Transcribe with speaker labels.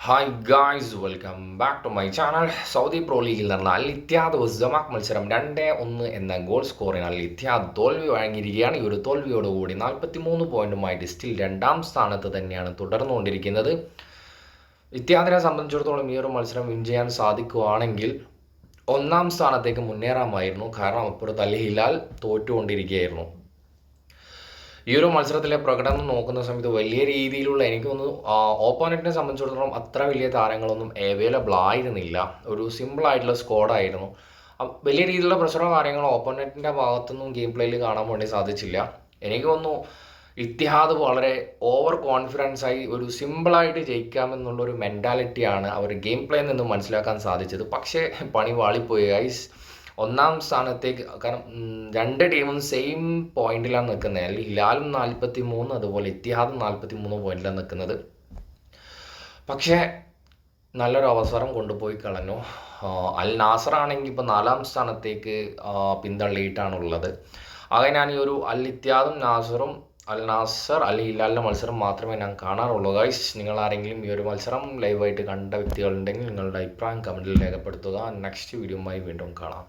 Speaker 1: Hi guys, welcome back to my channel. Saudi pro ലീഗിൽ നടന്ന Al Ittihad ജമാക് മത്സരം 2-1 എന്ന ഗോൾ സ്കോറിന് അൽ ഇത്തിഹാദ് തോൽവി വഴങ്ങിയിരിക്കുകയാണ്. ഈ ഒരു തോൽവിയോടുകൂടി 43 പോയിന്റുമായിട്ട് സ്റ്റിൽ രണ്ടാം സ്ഥാനത്ത് തന്നെയാണ് തുടർന്നുകൊണ്ടിരിക്കുന്നത്. ഇത്തിഹാദിനെ സംബന്ധിച്ചിടത്തോളം ഈ ഒരു മത്സരം വിൻ ചെയ്യാൻ സാധിക്കുകയാണെങ്കിൽ ഒന്നാം സ്ഥാനത്തേക്ക് മുന്നേറാമായിരുന്നു. കാരണം അപ്പുറത്ത് അൽ ഹിലാൽ തോറ്റുകൊണ്ടിരിക്കുകയായിരുന്നു. ഈ ഒരു മത്സരത്തിലെ പ്രകടനം നോക്കുന്ന സമയത്ത് വലിയ രീതിയിലുള്ള എനിക്ക് തോന്നുന്നു ഓപ്പോണൻറ്റിനെ സംബന്ധിച്ചിടത്തോളം അത്ര വലിയ താരങ്ങളൊന്നും അവൈലബിൾ ആയിരുന്നില്ല. ഒരു സിമ്പിളായിട്ടുള്ള സ്ക്വാഡായിരുന്നു. വലിയ രീതിയിലുള്ള പ്രഷറോ കാര്യങ്ങളോ ഓപ്പോണൻറ്റിൻ്റെ ഭാഗത്തുനിന്നും ഗെയിം പ്ലേയിൽ കാണാൻ വേണ്ടി സാധിച്ചില്ല. എനിക്ക് തോന്നുന്നു ഇത്തിഹാദ് വളരെ ഓവർ കോൺഫിഡൻസ് ആയി ഒരു സിമ്പിളായിട്ട് ജയിക്കാമെന്നുള്ളൊരു മെൻറ്റാലിറ്റിയാണ് അവർ ഗെയിം പ്ലേയിൽ നിന്നും മനസ്സിലാക്കാൻ സാധിച്ചത്. പക്ഷേ പണി വാളിപ്പോയി ഗൈസ്. ഒന്നാം സ്ഥാനത്തേക്ക്, കാരണം രണ്ട് ടീമും സെയിം പോയിന്റിലാണ് നിൽക്കുന്നത്. അല്ലെങ്കിൽ ഹിലാലും 43, അതുപോലെ ഇത്തിഹാദും 43 പോയിന്റിലാണ് നിൽക്കുന്നത്. പക്ഷേ നല്ലൊരു അവസരം കൊണ്ടുപോയി കളഞ്ഞു. അൽ നാസർ ആണെങ്കിൽ ഇപ്പോൾ 4-ാം സ്ഥാനത്തേക്ക് പിന്തള്ളിയിട്ടാണുള്ളത്. അങ്ങനെ ഞാൻ ഈ ഒരു അൽ ഇത്തിഹാദും നാസറും അൽ നാസർ അൽ ഹിലാലിൻ്റെ മത്സരം മാത്രമേ ഞാൻ കാണാറുള്ളൂ. ഗൈസ്, നിങ്ങൾ ആരെങ്കിലും ഈ ഒരു മത്സരം ലൈവായിട്ട് കണ്ട വ്യക്തികളുണ്ടെങ്കിൽ നിങ്ങളുടെ അഭിപ്രായം കമൻറ്റിൽ രേഖപ്പെടുത്തുക. നെക്സ്റ്റ് വീഡിയോയുമായി വീണ്ടും കാണാം.